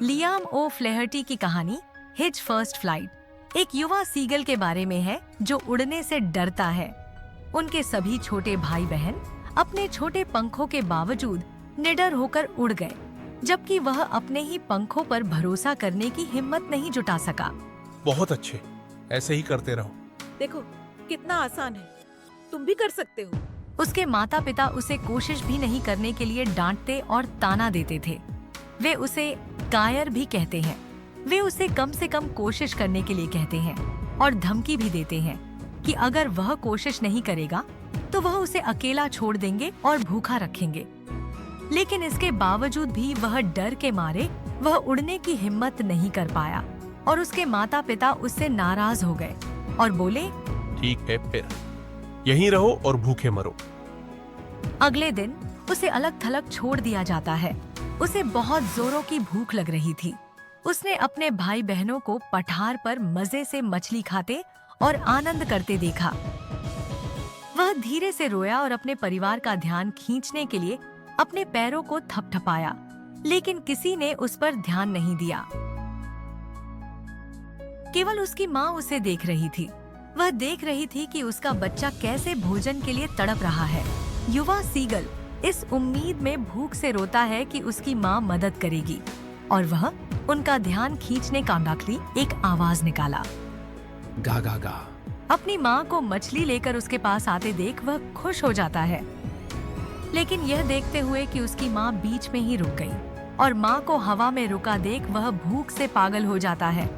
Liam ओ Flaherty की कहानी his first flight एक युवा सीगल के बारे में है जो उड़ने से डरता है। उनके सभी छोटे भाई बहन अपने छोटे पंखों के बावजूद निडर होकर उड़ गए, जबकि वह अपने ही पंखों पर भरोसा करने की हिम्मत नहीं जुटा सका। बहुत अच्छे, ऐसे ही करते रहो। देखो कितना आसान है, तुम भी कर सकते हो। उसके माता पिता उसे कोशिश भी नहीं करने के लिए डांटते और ताना देते थे। वे उसे कायर भी कहते हैं। वे उसे कम से कम कोशिश करने के लिए कहते हैं और धमकी भी देते हैं कि अगर वह कोशिश नहीं करेगा तो वह उसे अकेला छोड़ देंगे और भूखा रखेंगे। लेकिन इसके बावजूद भी वह डर के मारे वह उड़ने की हिम्मत नहीं कर पाया और उसके माता पिता उससे नाराज हो गए और बोले, ठीक है, फिर यहीं रहो और भूखे मरो। अगले दिन उसे अलग थलग छोड़ दिया जाता है। उसे बहुत जोरों की भूख लग रही थी। उसने अपने भाई बहनों को पठार पर मजे से मछली खाते और आनंद करते देखा। वह धीरे से रोया और अपने परिवार का ध्यान खींचने के लिए अपने पैरों को थपथपाया, लेकिन किसी ने उस पर ध्यान नहीं दिया। केवल उसकी माँ उसे देख रही थी। वह देख रही थी कि उसका बच्चा कैसे भोजन के लिए तड़प रहा है। युवा सीगल इस उम्मीद में भूख से रोता है कि उसकी माँ मदद करेगी, और वह उनका ध्यान खींचने का नकली एक आवाज निकाला, गा गा गा। अपनी माँ को मछली लेकर उसके पास आते देख वह खुश हो जाता है, लेकिन यह देखते हुए कि उसकी माँ बीच में ही रुक गई और माँ को हवा में रुका देख वह भूख से पागल हो जाता है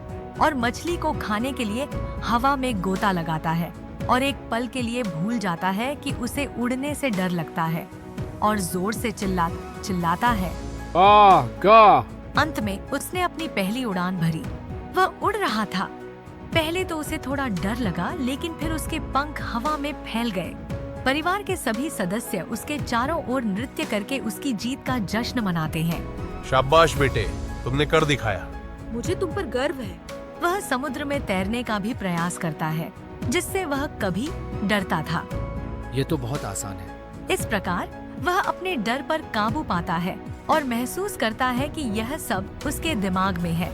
और मछली को खाने के लिए हवा में गोता लगाता है और एक पल के लिए भूल जाता है कि उसे उड़ने से डर लगता है और जोर से चिल्लाता है, आ गा। अंत में उसने अपनी पहली उड़ान भरी। वह उड़ रहा था। पहले तो उसे थोड़ा डर लगा, लेकिन फिर उसके पंख हवा में फैल गए। परिवार के सभी सदस्य उसके चारों ओर नृत्य करके उसकी जीत का जश्न मनाते हैं। शाबाश बेटे, तुमने कर दिखाया। मुझे तुम पर गर्व है। वह समुद्र में तैरने का भी प्रयास करता है, जिससे वह कभी डरता था। ये तो बहुत आसान है। इस प्रकार वह अपने डर पर काबू पाता है और महसूस करता है कि यह सब उसके दिमाग में है।